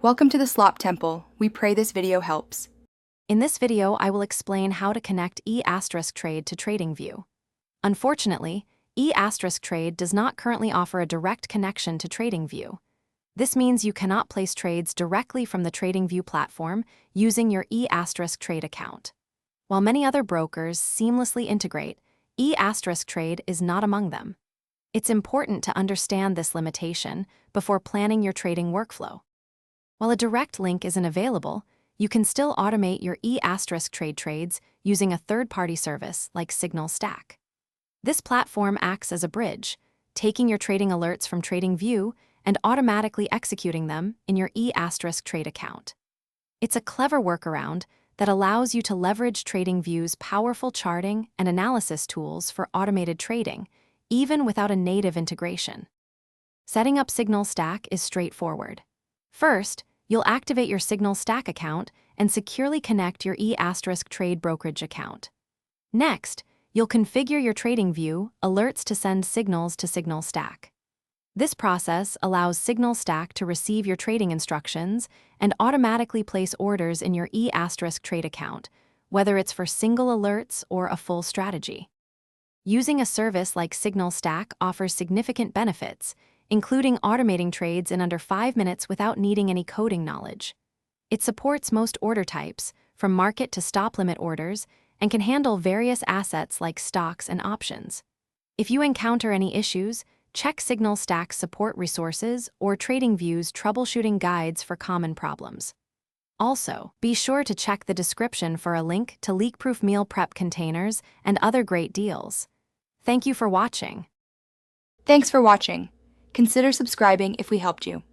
Welcome to the Slop Temple. We pray this video helps. In this video, I will explain how to connect Etrade to Tradingview. Unfortunately, Etrade does not currently offer a direct connection to Tradingview. This means you cannot place trades directly from the Tradingview platform using your Etrade account. While many other brokers seamlessly integrate, Etrade is not among them. It's important to understand this limitation before planning your trading workflow. While a direct link isn't available, you can still automate your Etrade trades using a third-party service like Signal Stack. This platform acts as a bridge, taking your trading alerts from Tradingview and automatically executing them in your Etrade account. It's a clever workaround that allows you to leverage Tradingview's powerful charting and analysis tools for automated trading, even without a native integration. Setting up Signal Stack is straightforward. First, you'll activate your Signal Stack account and securely connect your Etrade brokerage account. Next, you'll configure your Tradingview alerts to send signals to Signal Stack. This process allows Signal Stack to receive your trading instructions and automatically place orders in your Etrade account, whether it's for single alerts or a full strategy. Using a service like Signal Stack offers significant benefits, including automating trades in under 5 minutes without needing any coding knowledge. It supports most order types, from market to stop limit orders, and can handle various assets like stocks and options. If you encounter any issues, check Signal Stack's support resources or Tradingview's troubleshooting guides for common problems. Also, be sure to check the description for a link to leak-proof meal prep containers and other great deals. Thank you for watching. Thanks for watching. Consider subscribing if we helped you.